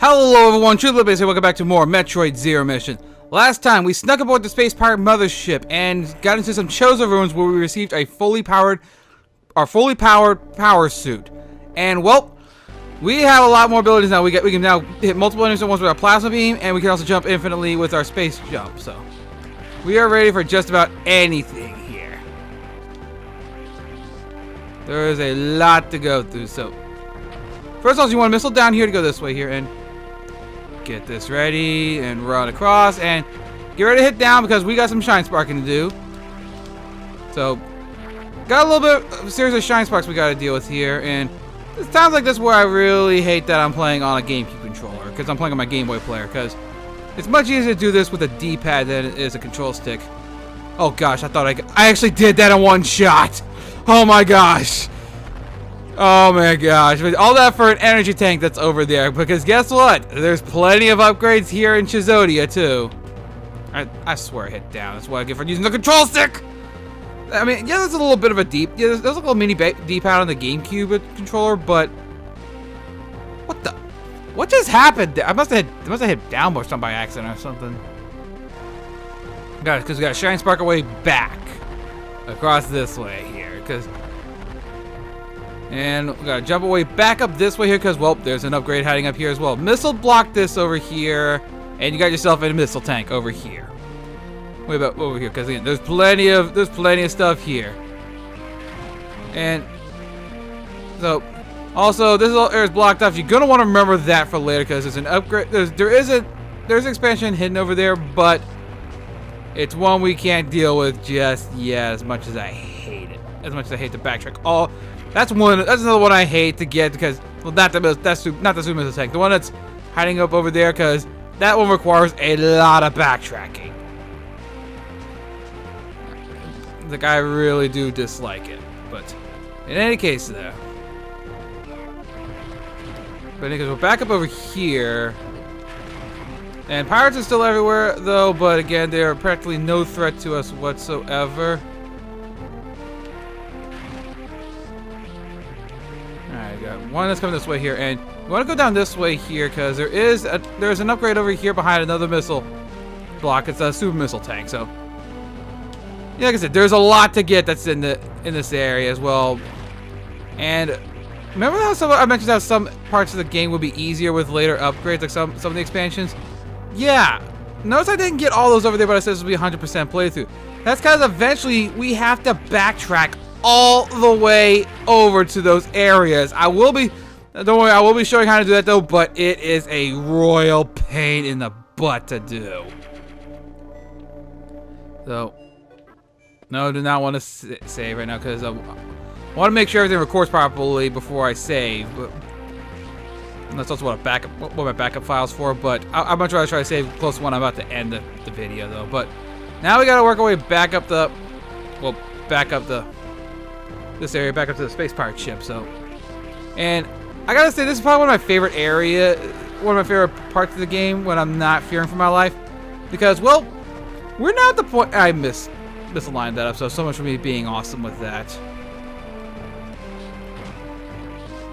Hello everyone, TrueLibase here, welcome back to more Metroid Zero Mission. Last time, we snuck aboard the space pirate mothership and got into some chosen ruins where we received a fully powered power suit. And well, we have a lot more abilities now. We can now hit multiple enemies at once with our plasma beam, and we can also jump infinitely with our space jump. So we are ready for just about anything here. There is a lot to go through. So first of all, you want to missile down here to go this way here and get this ready and run across and get ready to hit down because we got some shine sparking to do. So got a little bit of series of shine sparks we got to deal with here, and it's times like this where I really hate that I'm playing on a GameCube controller because I'm playing on my Game Boy player, because it's much easier to do this with a D-pad than it is a control stick. Oh gosh, I thought I actually did that in one shot. Oh my gosh. Oh my gosh, all that for an energy tank that's over there, because guess what? There's plenty of upgrades here in Chizodia too. I swear I hit down. That's what I get for using the control stick! I mean, yeah, there's a little bit of a there's a little mini D-pad on the GameCube controller, but what just happened? I must have hit down or something by accident or something. Got it, because we got to shine spark our way back across this way here, and we gotta jump away back up this way here because, well, there's an upgrade hiding up here as well. Missile block this over here, and you got yourself a missile tank over here. Way about over here, because again, there's plenty of stuff here. And so, also, this area is blocked off. You're gonna want to remember that for later because there's an upgrade. There's an expansion hidden over there, but it's one we can't deal with just yet. As much as I hate it, as much as I hate to backtrack. That's another one I hate to get because, well, not the super missile tank, the one that's hiding up over there, because that one requires a lot of backtracking. Like, I really do dislike it, but in any case, though. But because we're back up over here, and pirates are still everywhere, though. But again, they are practically no threat to us whatsoever. Alright, got one that's coming this way here, and we want to go down this way here because there's an upgrade over here behind another missile block. It's a super missile tank. So, yeah, like I said, there's a lot to get that's in this area as well. And remember how I mentioned how some parts of the game would be easier with later upgrades, like some of the expansions? Yeah. Notice I didn't get all those over there, but I said this would be 100% playthrough. That's because eventually we have to backtrack all the way over to those areas. Don't worry, I will be showing how to do that though, but it is a royal pain in the butt to do. So, no, do not want to save right now because I want to make sure everything records properly before I save. But that's also what my backup file's for, but I'm much rather try to save close to when I'm about to end the video though. But now we gotta work our way back up this area, back up to the space pirate ship. So, and I gotta say, this is probably one of my favorite parts of the game when I'm not fearing for my life, because, well, we're now at the point I misaligned that up. So much for me being awesome with that,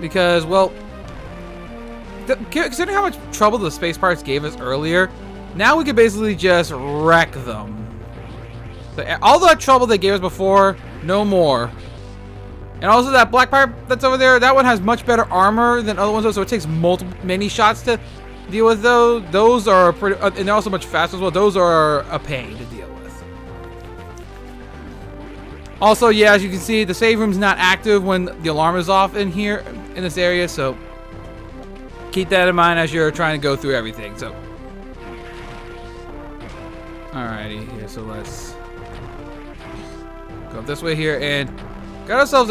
because, well, considering how much trouble the space pirates gave us earlier, now we can basically just wreck them. So, all that trouble they gave us before, no more. And also that black pirate that's over there, that one has much better armor than other ones, so it takes many shots to deal with those. Those are pretty, and they're also much faster as well. Those are a pain to deal with. Also, yeah, as you can see, the save room's not active when the alarm is off in here, in this area, so keep that in mind as you're trying to go through everything. So, alrighty, here, so let's go up this way here, and got ourselves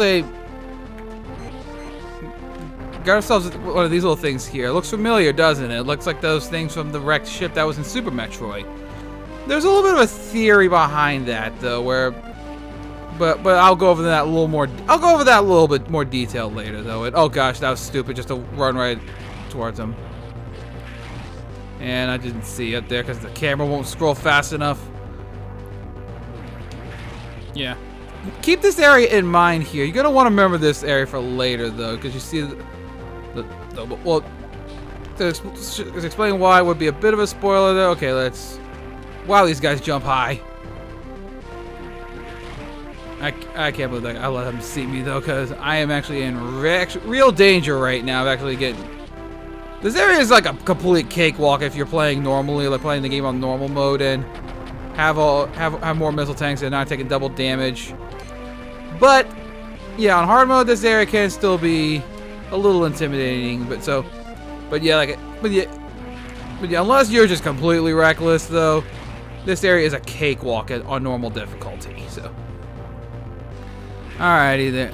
one of these little things here. It looks familiar, doesn't it? It looks like those things from the wrecked ship that was in Super Metroid. There's a little bit of a theory behind that, though, but I'll go over that a little more. I'll go over that a little bit more detailed later, though. Oh gosh, that was stupid, just to run right towards them. And I didn't see it there because the camera won't scroll fast enough. Yeah. Keep this area in mind here. You're gonna want to remember this area for later, though, because you see well, to explain why would be a bit of a spoiler though. Okay, let's... Wow, these guys jump high. I can't believe that I let them see me though, because I am actually in real danger right now of actually getting... This area is like a complete cakewalk if you're playing normally, like playing the game on normal mode and have more missile tanks and not taking double damage. But yeah, on hard mode this area can still be a little intimidating, but yeah, unless you're just completely reckless though, this area is a cakewalk on normal difficulty. So alrighty then.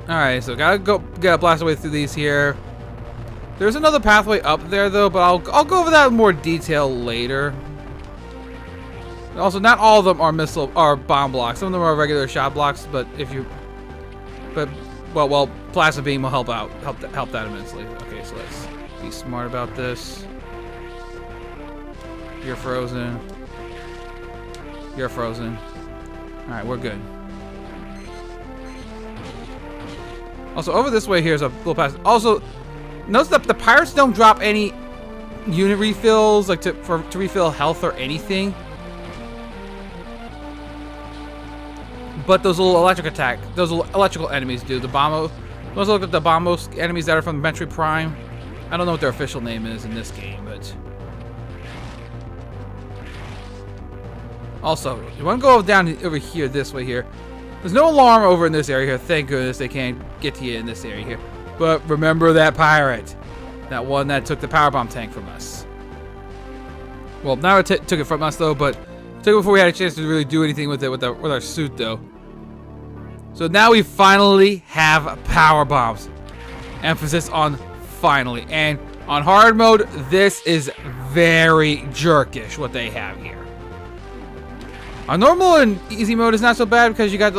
Alright, so gotta blast our way through these here. There's another pathway up there though, but I'll go over that in more detail later. Also, not all of them are bomb blocks. Some of them are regular shot blocks, but well, plasma beam will help that immensely. Okay, so let's be smart about this. You're frozen. You're frozen. All right, we're good. Also, over this way here is a little pass. Also, notice that the pirates don't drop any unit refills, like to refill health or anything. But those little electrical enemies do. Those look at the bombos enemies that are from Metroid Prime. I don't know what their official name is in this game, but also you want to go down over here this way here. There's no alarm over in this area here. Thank goodness they can't get to you in this area here. But remember that pirate, that one that took the power bomb tank from us. Well, now it took it from us though, but took it before we had a chance to really do anything with it with our suit though. So now we finally have power bombs. Emphasis on finally. And on hard mode, this is very jerkish what they have here. On normal and easy mode is not so bad because you got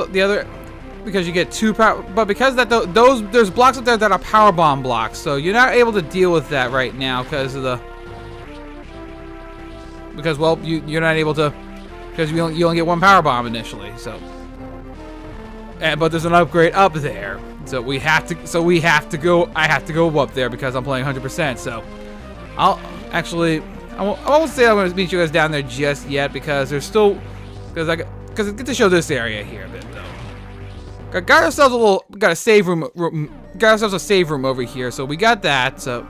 because you get two power, but because there's blocks up there that are power bomb blocks, so you're not able to deal with that right now because well, you're not able to, because you only get one power bomb initially. So, but there's an upgrade up there, so we have to go. I have to go up there because I'm playing 100%. So I won't say I'm going to meet you guys down there just yet because there's still because I get to show this area here a bit though. Got ourselves a save room. Got ourselves a save room over here, so we got that. So,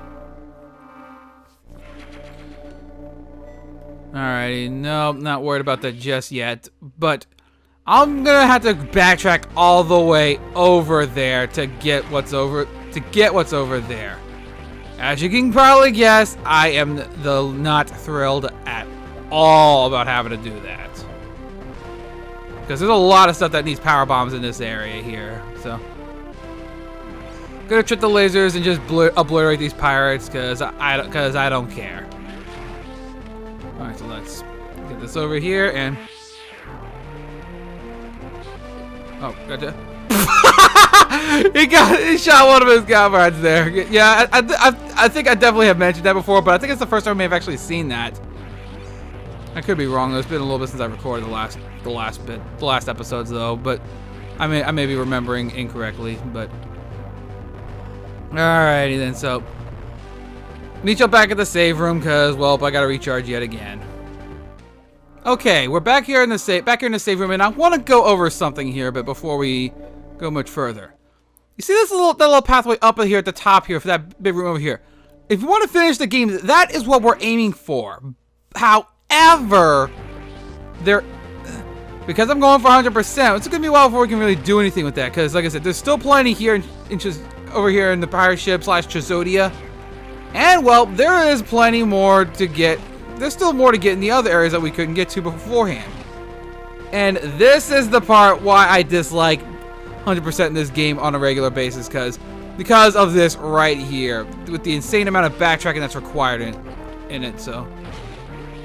alrighty, no, not worried about that just yet. But I'm gonna have to backtrack all the way over there to get what's over there. As you can probably guess, I am not thrilled at all about having to do that. Because there's a lot of stuff that needs power bombs in this area here, so gonna trip the lasers and just obliterate these pirates because I don't care. All right, so let's get this over here and gotcha. he shot one of his comrades there. Yeah, I think I definitely have mentioned that before, but I think it's the first time I may have actually seen that. I could be wrong. It's been a little bit since I recorded the last episodes though, but I may be remembering incorrectly. But alrighty then. So meet you back at the save room because well, I gotta recharge yet again. Okay, we're back here in the save room, and I want to go over something here, but before we go much further, you see this little pathway up here at the top here for that big room over here. If you want to finish the game, that is what we're aiming for. However, because I'm going for 100%, it's gonna be a while before we can really do anything with that. Because, like I said, there's still plenty here over here in the pirate ship / Chizodia, and well, there is plenty more to get. There's still more to get in the other areas that we couldn't get to beforehand. And this is the part why I dislike 100% in this game on a regular basis, because of this right here, with the insane amount of backtracking that's required in it. So,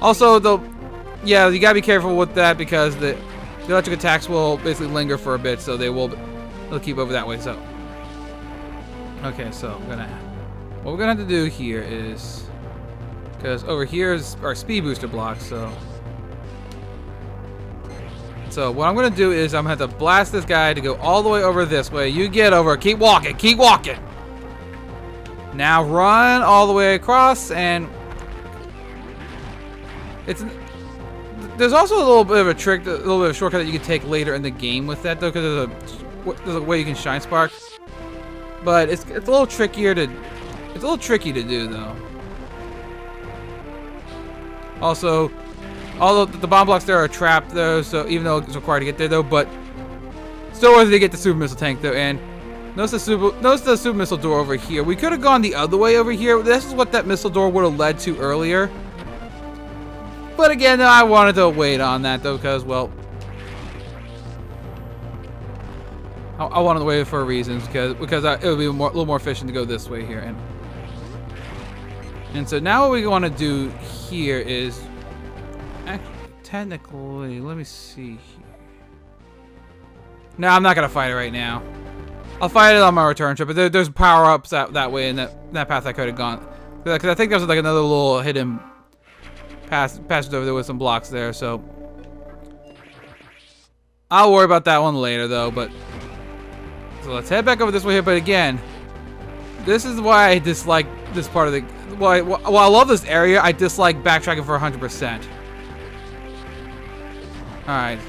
also yeah, you gotta be careful with that because the electric attacks will basically linger for a bit, so they'll keep over that way. So, okay, so what we're gonna have to do here is, because over here is our speed booster block, so what I'm gonna do is I'm gonna have to blast this guy to go all the way over this way. You get over, keep walking, keep walking. Now run all the way across, and there's also a little bit of a trick, a little bit of a shortcut that you can take later in the game with that, though, because there's a way you can shine spark. But it's a little trickier to, it's a little tricky to do, though. Also, all the bomb blocks there are trapped, though, so even though it's required to get there, though, but still worth it to get the super missile tank, though. And notice the super missile door over here. We could have gone the other way over here. This is what that missile door would have led to earlier. But again, I wanted to wait on that, though, because, well, I wanted to wait for reasons, because it would be a little more efficient to go this way here. And so now what we want to do here is, technically, let me see here. No, I'm not going to fight it right now. I'll fight it on my return trip, but there's power-ups that way, and that path I could have gone. Because I think there's like another little hidden passage over there with some blocks there, so I'll worry about that one later, though. But so let's head back over this way here. But again, this is why I dislike this part of the. While I love this area, I dislike backtracking for 100%. All right,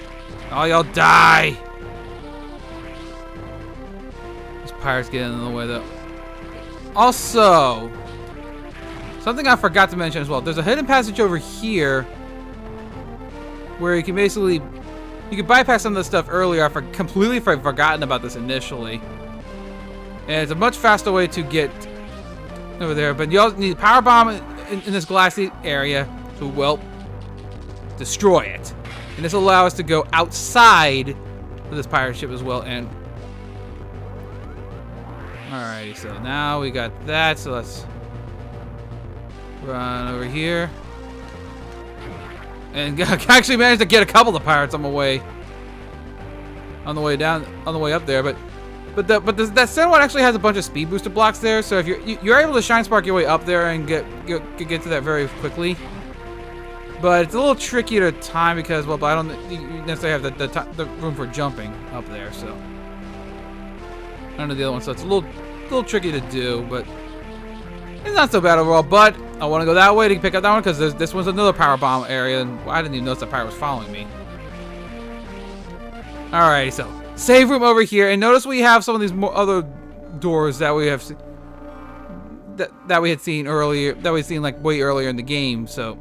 all y'all die. These pirates getting in the way, though. Also, something I forgot to mention as well. There's a hidden passage over here where you can basically bypass some of the stuff earlier. I completely forgotten about this initially, and it's a much faster way to get over there. But you also need a power bomb in this glassy area to, well, destroy it, and this will allow us to go outside of this pirate ship as well. And alrighty, so now we got that. So let's run over here, and actually managed to get a couple of pirates on the way down, on the way up there. But that center one actually has a bunch of speed booster blocks there, so if you're able to shine spark your way up there and get to that very quickly. But it's a little tricky to time because, well, I don't necessarily have the room for jumping up there, so I don't know the other one, so it's a little tricky to do, but it's not so bad overall. But I want to go that way to pick up that one because this one's another power bomb area, and I didn't even notice the pirate was following me. Alrighty, so save room over here, and notice we have some of these other doors that we have that we had seen earlier, that we'd seen like way earlier in the game. So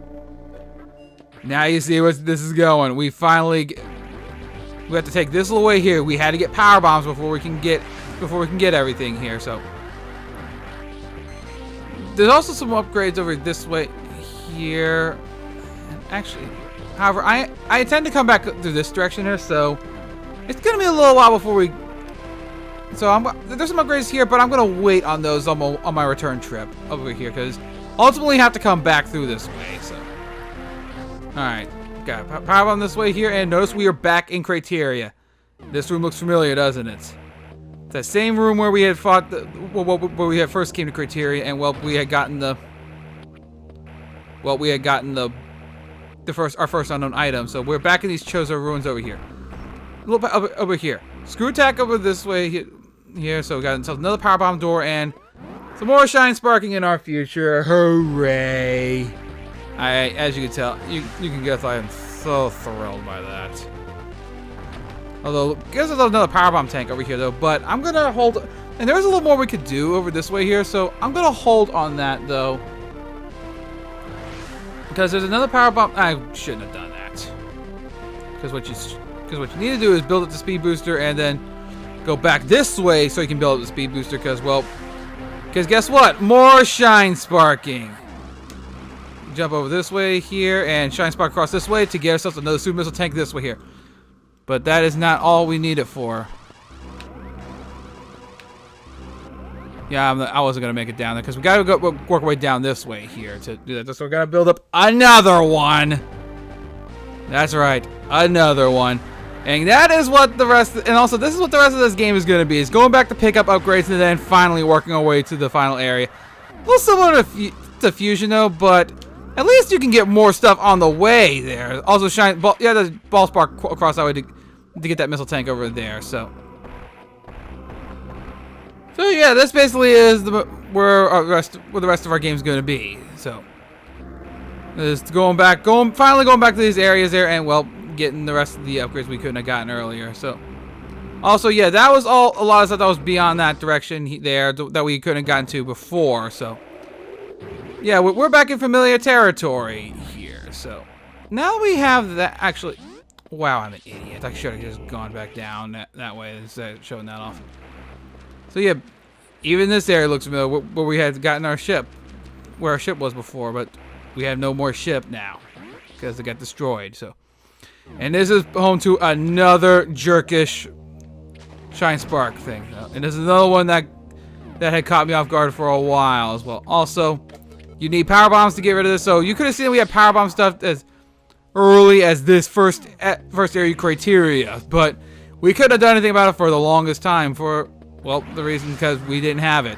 now you see where this is going. We have to take this little way here. We had to get power bombs before we can get everything here. So there's also some upgrades over this way here. And actually, however, I intend to come back through this direction here, so it's gonna be a little while before we. So there's some upgrades here, but I'm gonna wait on those on my return trip over here because ultimately have to come back through this way. So, all right, got power bomb this way here, and notice we are back in Criteria. This room looks familiar, doesn't it? It's that same room where we had fought, where we had first came to Criteria, and well, we had gotten our first unknown item. So we're back in these Chozo ruins over here. A little bit over here. Screw attack over this way here. So we got another power bomb door and some more shine sparking in our future. Hooray! As you can tell, you can guess I am so thrilled by that. Although, there's another power bomb tank over here though. But I'm gonna hold, and there's a little more we could do over this way here. So I'm gonna hold on that though, because there's another power bomb. I shouldn't have done that. Because what you need to do is build up the speed booster and then go back this way so you can build up the speed booster. Because guess what? More shine sparking. Jump over this way here and shine spark across this way to get ourselves another super missile tank this way here. But that is not all we need it for. Yeah, I wasn't gonna make it down there because we gotta work our way down this way here to do that. So we gotta build up another one. That's right, another one. And that is what the rest, and also this is what the rest of this game is going to be, is going back to pick up upgrades and then finally working our way to the final area. A little similar to Fusion though, but at least you can get more stuff on the way there. Also the ball spark across that way to get that missile tank over there, so So yeah, this basically is where the rest of our game's going to be. So just finally going back to these areas there, and well, getting the rest of the upgrades we couldn't have gotten earlier. So also, yeah, that was a lot of stuff that was beyond that direction there that we couldn't have gotten to before. So yeah, we're back in familiar territory here. So now we have that. Actually, wow, I'm an idiot. I should have just gone back down that way instead of showing that off. So yeah, even this area looks familiar where we had gotten our ship, where our ship was before, but we have no more ship now because it got destroyed. So, and this is home to another jerkish Shine Spark thing, and this is another one that had caught me off guard for a while as well. Also, you need power bombs to get rid of this. So you could have seen we had power bomb stuff as early as this first area criteria, but we couldn't have done anything about it for the longest time for, well, the reason because we didn't have it.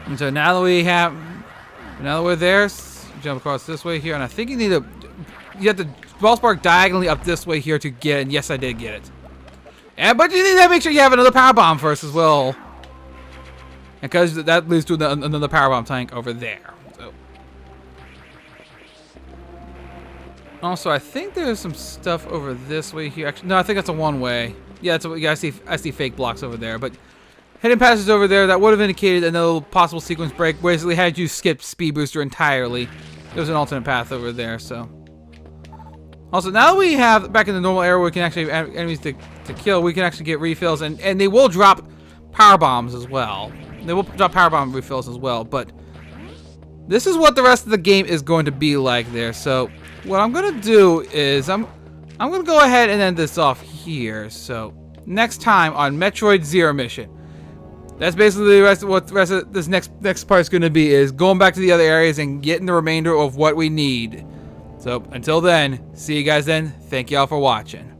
And so now that we're there, jump across this way here, and I think you have to ball spark diagonally up this way here to get it, and yes, I did get it. But you need to make sure you have another power bomb first as well, because that leads to another power bomb tank over there. So. Also, I think there's some stuff over this way here. Actually, no, I think that's a one-way. Yeah, I see fake blocks over there, but hidden passages over there that would have indicated another possible sequence break. Basically, had you skipped Speed Booster entirely, there's an alternate path over there. So. Also, now that we have back in the normal area where we can actually have enemies to kill, we can actually get refills, and they will drop power bombs as well. They will drop power bomb refills as well, but this is what the rest of the game is going to be like there. So what I'm going to do is I'm going to go ahead and end this off here. So next time on Metroid Zero Mission, that's basically what the rest of this next part is going to be, is going back to the other areas and getting the remainder of what we need. So until then, see you guys then. Thank y'all for watching.